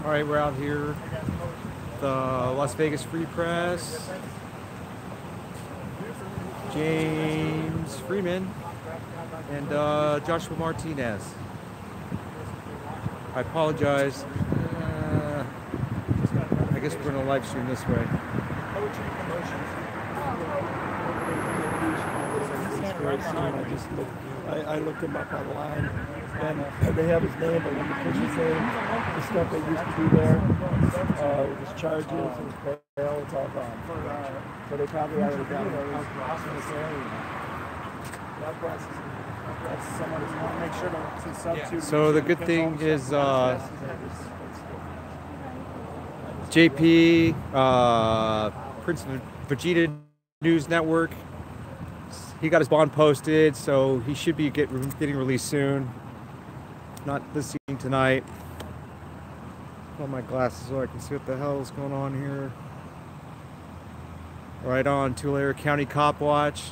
All right, we're out here, the Las Vegas Free Press. James Freeman and Joshua Martinez. I apologize. I guess we're going to live stream this way. I looked him up online, and they have his name, but when you push his name, the stuff that used to be there, his charges, his bail, it's all gone. So they probably already got it. So the good thing is JP, Prince Vegeta News Network, he got his bond posted, so he should be getting released soon. Not this scene tonight. Put on my glasses so I can see what the hell is going on here. Right on, Tulare County Cop Watch.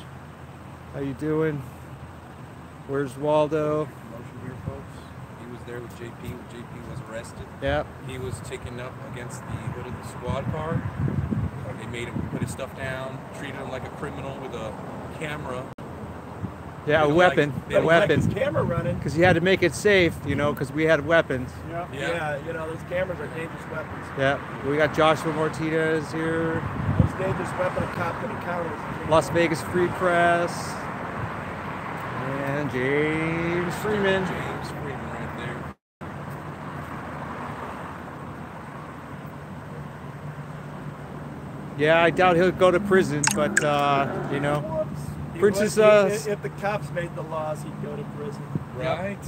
How you doing? Where's Waldo? Motion here, folks. He was there with JP when JP was arrested. Yep. He was taken up against the hood of the squad car. They made him put his stuff down, treated him like a criminal with a camera. Yeah, a weapon. A weapon. His camera running. Because he had to make it safe, you know, because we had weapons. Yeah, you know, those cameras are dangerous weapons. Yeah. We got Joshua Martinez here. Most dangerous weapon a cop can encounter. Las Vegas Free Press. And James Freeman. James Freeman right there. Yeah, I doubt he'll go to prison, but, you know. Princess, if the cops made the laws, he'd go to prison. Right?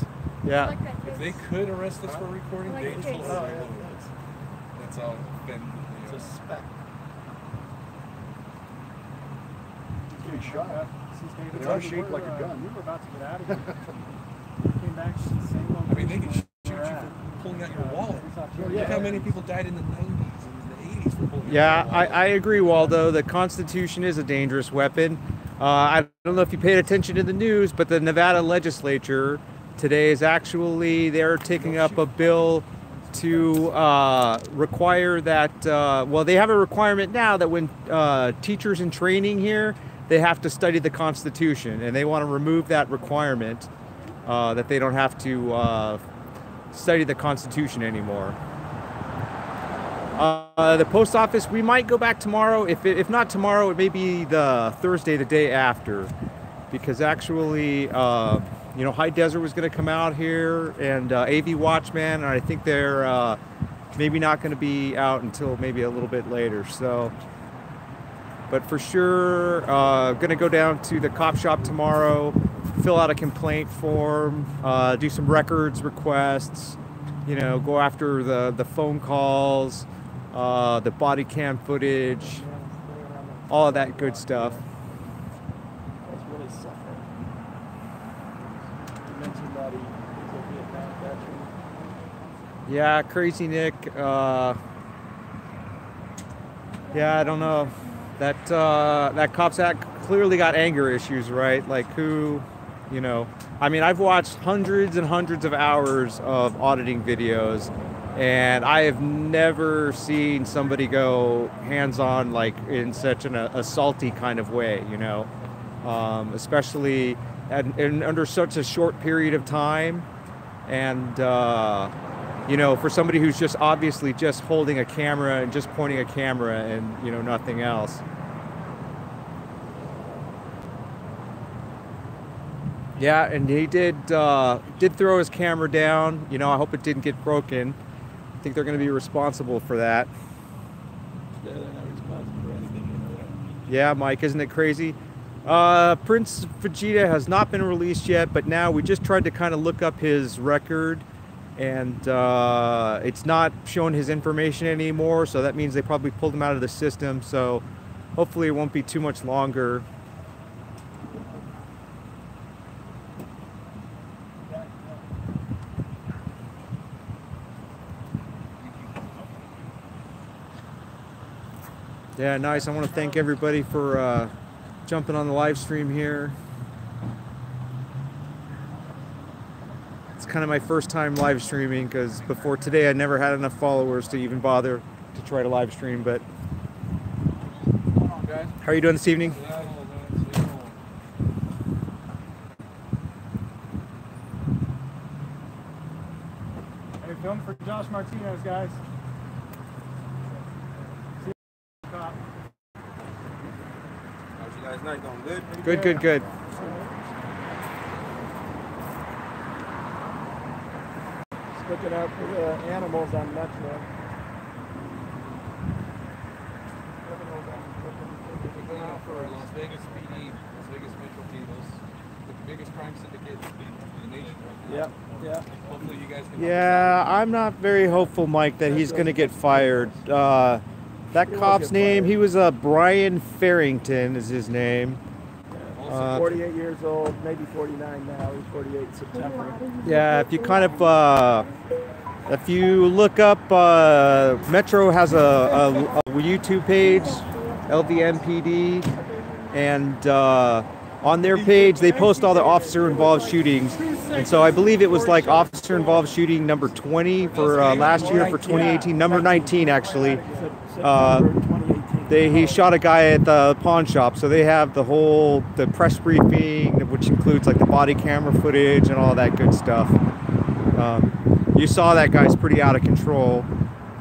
Yeah. If they could arrest us for recording dangerous, that's all been suspect. Getting shot. They are shaped like a gun. We were about to get out of here. We came back to the same one. I mean, they can shoot you for pulling out your wallet. Look how many people died in the 90s and the 80s for pulling out Yeah, their wallet. I agree, Waldo. The Constitution is a dangerous weapon. I don't know if you paid attention to the news, but the Nevada legislature today is actually, they're taking up a bill to require that, well, they have a requirement now that when teachers in training here, they have to study the Constitution, and they want to remove that requirement that they don't have to study the Constitution anymore. The post office, we might go back tomorrow. If not tomorrow, it may be the Thursday, the day after, because actually, you know, High Desert was going to come out here, and AV Watchman, and I think they're maybe not going to be out until maybe a little bit later. So, but for sure, going to go down to the cop shop tomorrow, fill out a complaint form, do some records requests, you know, go after the phone calls, the body cam footage, all of that good stuff. That's really suffering. You mentioned that he's a Vietnam veteran. Yeah, Crazy Nick. Yeah, I don't know. That Cops Act clearly got anger issues, right? Like who, you know. I mean, I've watched hundreds and hundreds of hours of auditing videos, and I have never seen somebody go hands-on like in such an assaulty kind of way, you know, especially and under such a short period of time. And, you know, for somebody who's just obviously just holding a camera and just pointing a camera and, you know, nothing else. Yeah, and he did throw his camera down. You know, I hope it didn't get broken. I think they're going to be responsible for that. Yeah, they're not responsible for anything. Yeah, Mike, isn't it crazy? Prince Vegeta has not been released yet, but now we just tried to kind of look up his record, and it's not showing his information anymore, so that means they probably pulled him out of the system, so hopefully it won't be too much longer. Yeah, nice. I want to thank everybody for jumping on the live stream here. It's kind of my first time live streaming, because before today I never had enough followers to even bother to try to live stream. But how are you doing this evening? Hey, film for Josh Martinez, guys. How's you guys' night going? Good? Good, good, good. Just looking out for the animals on Metro. For Las Vegas PD, Las Vegas Metro Tables, the biggest crime syndicate in the nation. Yep, yeah. Hopefully you guys can. Yeah, I'm not very hopeful, Mike, that he's going to get fired. That cop's name, he was Brian Farrington is his name. 48 years old, maybe 49 now. He's 48 in September. Yeah, if you kind of, if you look up, Metro has a YouTube page, LVMPD, and on their page they post all the officer-involved shootings. And so I believe it was like officer-involved shooting number 20 for last year for 2018, number 19 actually. He shot a guy at the pawn shop, so they have the press briefing, which includes like the body camera footage and all that good stuff. You saw that guy's pretty out of control.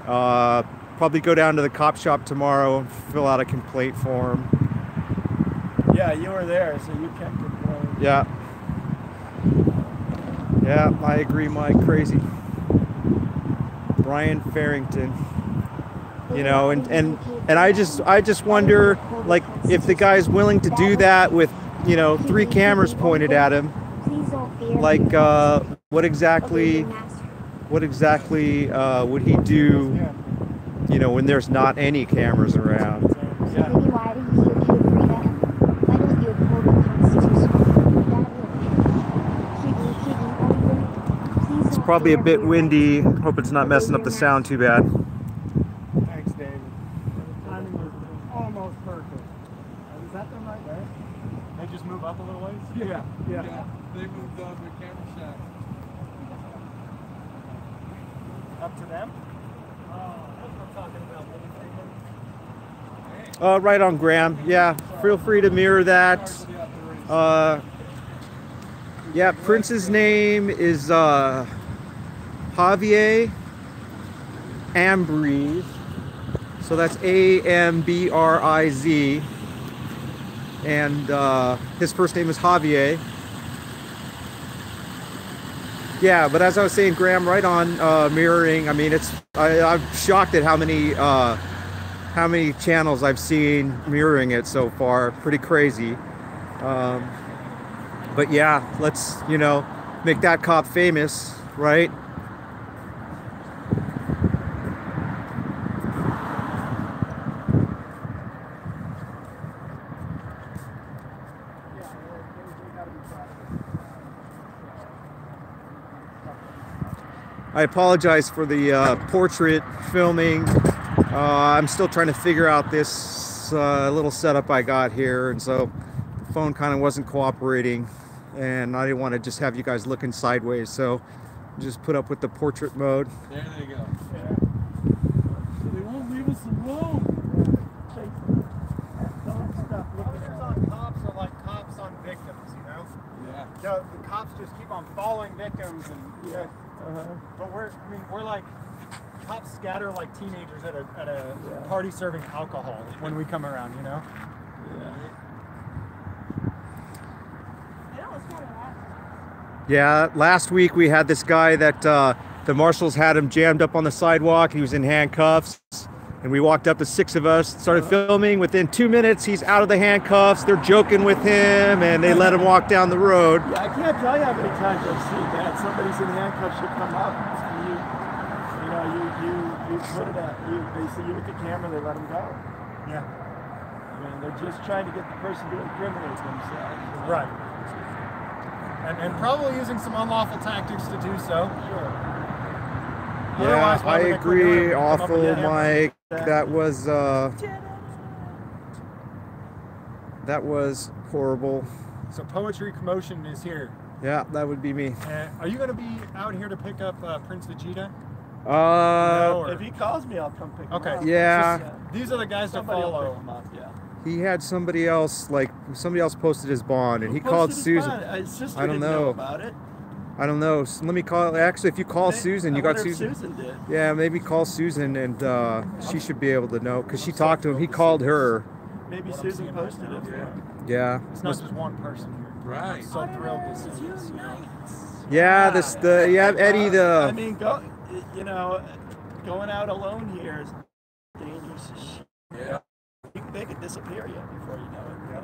Probably go down to the cop shop tomorrow and fill out a complaint form. Yeah, you were there, so you can't complain. Yeah. Yeah, I agree, Mike. Crazy. Brian Farrington. You know, and I just wonder, like, if the guy's willing to do that with, you know, 3 cameras pointed at him, like, what exactly would he do, you know, when there's not any cameras around? It's probably a bit windy. Hope it's not messing up the sound too bad. Thanks, David. The timing was almost perfect. Is that them right there? They just move up a little ways? Yeah, yeah. Yeah, they moved on their camera shot. Up to them? That's what I'm talking about. Right on, Graham. Yeah, feel free to mirror that. Yeah, Prince's name is Javier Ambriz. So that's A-M-B-R-I-Z. And his first name is Javier. Yeah, but as I was saying, Graham, right on mirroring. I mean, I'm shocked at how many channels I've seen mirroring it so far. Pretty crazy. But yeah, let's, you know, make that cop famous, right? I apologize for the portrait filming. I'm still trying to figure out this little setup I got here, and so the phone kind of wasn't cooperating, and I didn't want to just have you guys looking sideways, so just put up with the portrait mode. There they go. Yeah. They won't leave us alone. Officers on cops are like cops on victims, you know? Yeah. The cops just keep on following victims, and Yeah. but we're like cops scatter like teenagers at a party serving alcohol when we come around, you know? Yeah, last week we had this guy that the marshals had him jammed up on the sidewalk. He was in handcuffs, and we walked up to 6 of us, started filming. Within 2 minutes, he's out of the handcuffs. They're joking with him, and they let him walk down the road. Yeah, I can't tell you how many times I've seen that. Somebody's in handcuffs, you come up, and you put it at, they see you with the camera, they let them go. Yeah. I mean, they're just trying to get the person to incriminate themselves. Right. And probably using some unlawful tactics to do so. Sure. Yeah, Otherwise, why I would they quit doing agree. it? Come up and Awful, get him? Mike. That was horrible. So Poetry Commotion is here. Yeah, that would be me. Are you going to be out here to pick up Prince Vegeta? If he calls me, I'll come pick him Okay. up. Yeah. It's just, these are the guys Somebody to will follow. pick him up, yeah. He had somebody else posted his bond, and he Who called posted his Susan. bond? His sister I don't didn't know know. about it. I don't know. So let me call. Actually, if you call Susan, you I got wonder if Susan. Susan did. Yeah, maybe call Susan, and she should be able to know because she talked to him. He called her. Maybe Susan posted it. Yeah. It's not just one person here. Right. I'm so thrilled to see this. Yeah. Eddie I mean, going out alone here is dangerous as shit. Yeah. They could disappear you before you know it.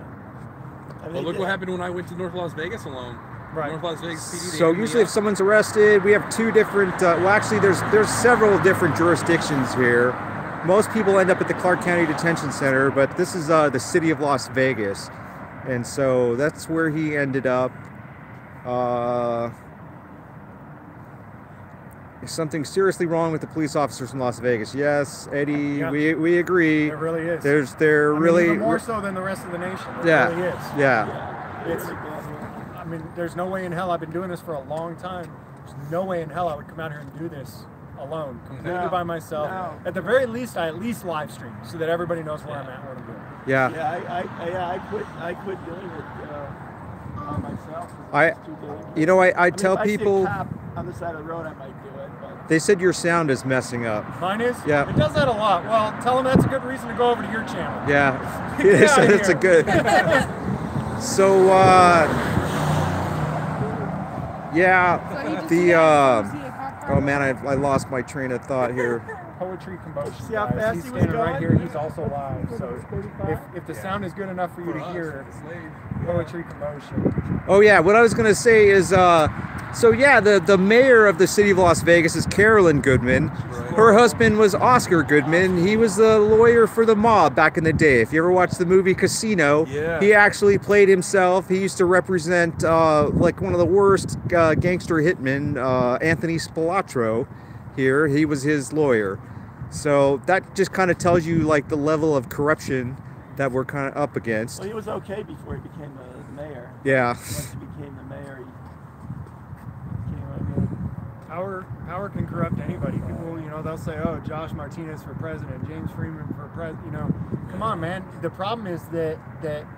I mean, Well, look what happened when I went to North Las Vegas alone. Right. North Las Vegas PD. they So hit me usually, if up. someone's arrested, we have two different. Well, actually, there's several different jurisdictions here. Most people end up at the Clark County Detention Center, but this is the city of Las Vegas, and so that's where he ended up. Is something seriously wrong with the police officers in Las Vegas? Yes, Eddie, Yeah. we agree. It really is. They're I mean, really even more so than the rest of the nation. It yeah, really is. yeah. It's, I mean, there's no way in hell. I've been doing this for a long time. There's no way in hell I would come out here and do this alone, completely No, by myself. no. At the very least, I at least live stream so that everybody knows where I'm at, what I'm doing. Yeah. I quit doing it on myself. I- It's too dangerous. You know, I mean, tell if I see a people, cop on the side of the road, I might do it, but they said your sound is messing up. Mine is? Yeah. It does that a lot. Well, tell them that's a good reason to go over to your channel. Yeah, Get it is. outta It's a here. good. So, yeah, oh man, I lost my train of thought here. Poetry Commotion. See how guys. fast He's he was standing right going? here. He's also live. So if the sound is good enough for you to hear, Poetry Commotion. Oh yeah, what I was gonna say is, so yeah, the mayor of the city of Las Vegas is Carolyn Goodman. Her husband was Oscar Goodman. He was the lawyer for the mob back in the day. If you ever watched the movie Casino, Yeah. he actually played himself. He used to represent like one of the worst gangster hitmen, Anthony Spilatro. Here, he was his lawyer. So that just kind of tells you like the level of corruption that we're kind of up against. well, he was okay before he became the mayor. Yeah. Once he became the mayor, he became Power can corrupt anybody. People, they'll say, "Oh, Josh Martinez for president, James Freeman for president." Come on, man. The problem is that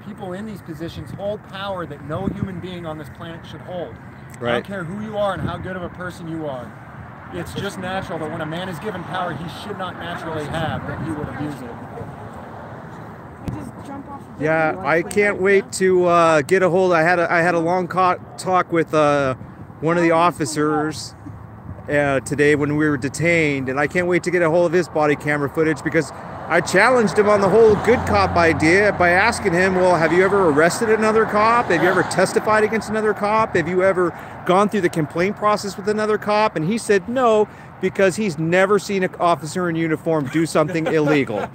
people in these positions hold power that no human being on this planet should hold. I Right. don't care who you are and how good of a person you are. It's just natural that when a man is given power he should not naturally have, that he would abuse it. Yeah, I can't wait to get a hold. I had a long talk with one of the officers today when we were detained, and I can't wait to get a hold of his body camera footage because I challenged him on the whole good cop idea by asking him, well, have you ever arrested another cop? Have you ever testified against another cop? Have you ever gone through the complaint process with another cop? And he said no, because he's never seen an officer in uniform do something illegal.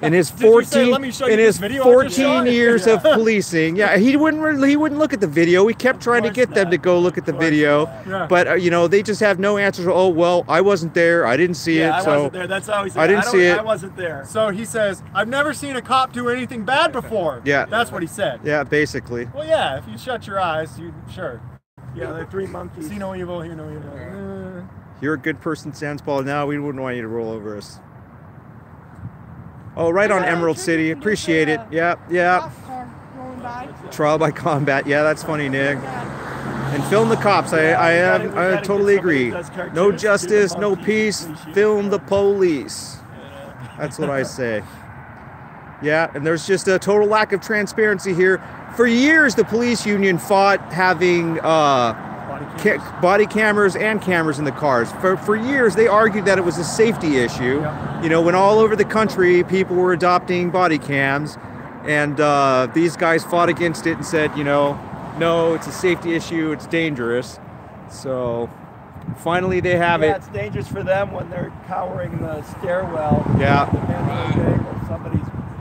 In his Did you say, 14 "Let me show you in this his video I just 14 shot"? years of policing, yeah, he wouldn't look at the video. We kept trying to course get them not. to go look at the Of course video, not. but they just have no answers. Oh well, I wasn't there. I didn't see Yeah, it. I So wasn't there. That's how he said. I didn't see it. I wasn't there. So he says, "I've never seen a cop do anything bad before." Yeah. That's what he said. yeah, basically. Well, yeah, if you shut your eyes, sure. Yeah, they're three monkeys. See no evil, hear no evil. You're a good person, Sanspal. Now we wouldn't want you to roll over us. Oh, right on Emerald City. Appreciate it. Yeah, yeah. Trial by combat. Yeah, that's funny, Nick. And film the cops. I totally agree. No justice, no peace. Film the police. That's what I say. Yeah, and there's just a total lack of transparency here. For years, the police union fought having body cameras and cameras in the cars. For years, they argued that it was a safety issue. Yeah. When all over the country, people were adopting body cams, and these guys fought against it and said, no, it's a safety issue, it's dangerous. So finally they have Yeah, it. it's dangerous for them when they're cowering in the stairwell. Yeah. At the end of the day,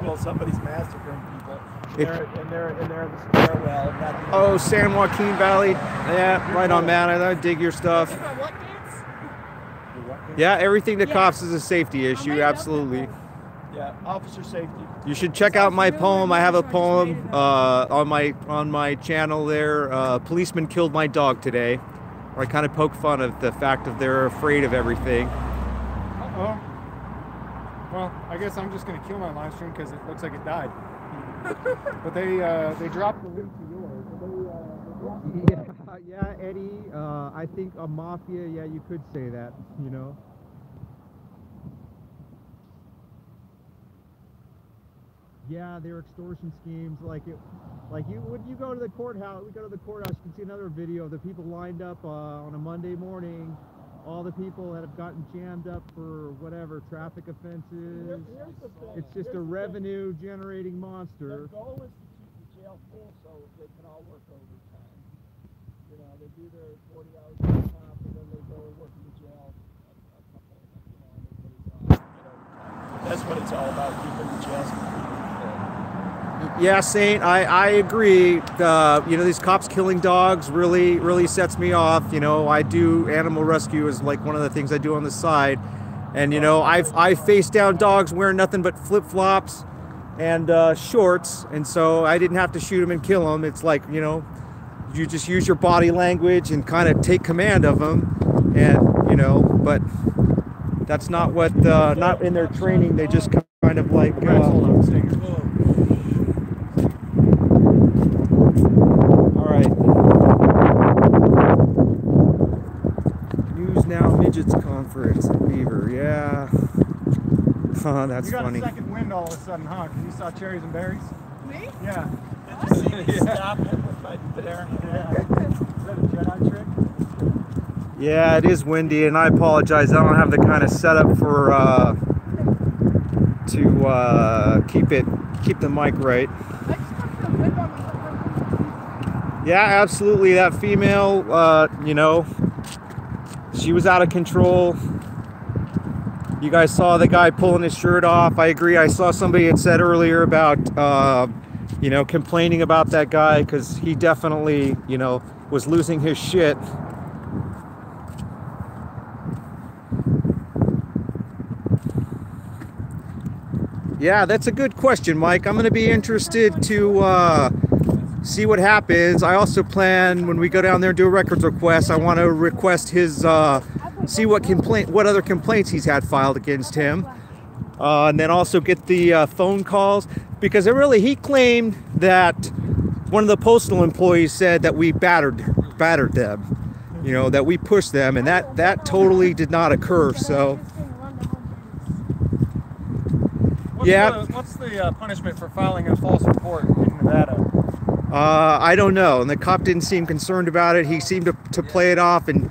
when somebody's massacring people. And they're in the stairwell. And not the Oh, San Joaquin Valley. Yeah, right on, man. I dig your stuff. Yeah, everything to cops is a safety issue, absolutely. Yeah, Yeah, officer safety. You should check out my poem. I have a poem on my channel there. Policeman killed my dog today. Where I kind of poke fun of the fact that they're afraid of everything. Uh-oh. Well, I guess I'm just going to kill my live stream because it looks like it died. But they dropped the link to yours. Yeah, Eddie. I think a mafia. Yeah, you could say that. You know. Yeah, they're extortion schemes. Like when you go to the courthouse, we go to the courthouse. You can see another video of the people lined up on a Monday morning. All the people that have gotten jammed up for whatever traffic offenses. It's just a revenue-generating monster. Their goal is to keep the jail full so they can all work overtime. You know, they do their 40 hours a month and then they go and work in the jail a couple of months, and they get overtime. That's what it's all about, keeping the jails full. Yeah, Saint, I agree. You know, these cops killing dogs really sets me off. You know, I do animal rescue is like one of the things I do on the side. And, you know, I face down dogs wearing nothing but flip-flops and shorts. And so I didn't have to shoot them and kill them. It's like, you know, you just use your body language and kind of take command of them. And, you know, but that's not what, not in their training. They just kind of like... Midgets Conference in Beaver, yeah. Oh, that's funny. You got a second wind all of a sudden, huh? Because you saw cherries and berries? Me? Yeah. Did you see me stop it with my bear? Yeah. Is that a Jedi trick? Yeah, it is windy, and I apologize. I don't have the kind of setup for to keep the mic right. Yeah, absolutely. That female, you know, she was out of control. You guys saw the guy pulling his shirt off. I agree. I saw somebody had said earlier about, you know, complaining about that guy because he definitely, you know, was losing his shit. Yeah, that's a good question, Mike. I'm going to be interested to see what happens. I also plan when we go down there and do a records request, I want to request his see what other complaints he's had filed against him, and then also get the phone calls, because he claimed that one of the postal employees said that we battered them, you know, that we pushed them, and that totally did not occur. So What's the punishment for filing a false report in Nevada? I don't know, and the cop didn't seem concerned about it. He seemed to play it off, and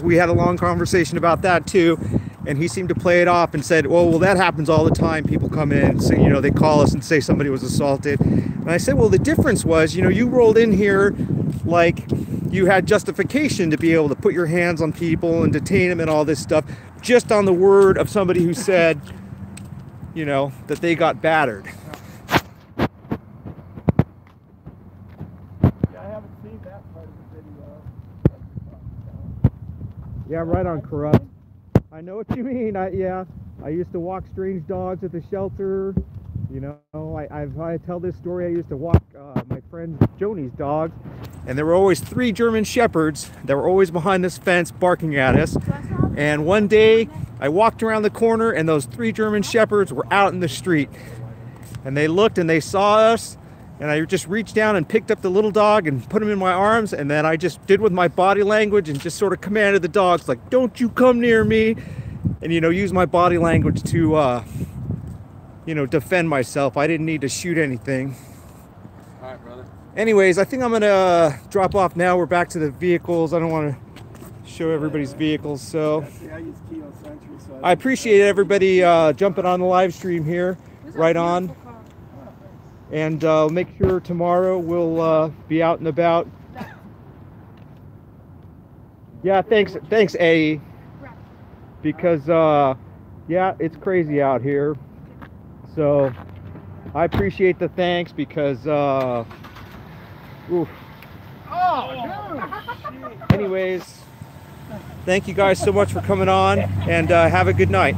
we had a long conversation about that too, and he seemed to play it off and said, well, that happens all the time. People come in and say, you know, they call us and say somebody was assaulted. And I said, well, the difference was, you know, you rolled in here like you had justification to be able to put your hands on people and detain them and all this stuff, just on the word of somebody who said, you know, that they got battered. Yeah, right on, Corrupt. I know what you mean. I used to walk strange dogs at the shelter. You know, I tell this story. I used to walk my friend Joni's dogs, and there were always 3 German Shepherds that were always behind this fence barking at us. And one day, I walked around the corner, and those 3 German Shepherds were out in the street. And they looked, and they saw us, and I just reached down and picked up the little dog and put him in my arms, and then I just did with my body language and just sort of commanded the dogs, like, don't you come near me, and, you know, use my body language to, you know, defend myself. I didn't need to shoot anything. All right, brother. Anyways, I think I'm gonna drop off now. We're back to the vehicles. I don't want to show everybody's vehicles, so I appreciate everybody jumping on the live stream here, right on. And make sure tomorrow we'll be out and about. Yeah, thanks, Eddie. Because yeah, it's crazy out here. So I appreciate the thanks, because oof. Anyways, thank you guys so much for coming on, and have a good night.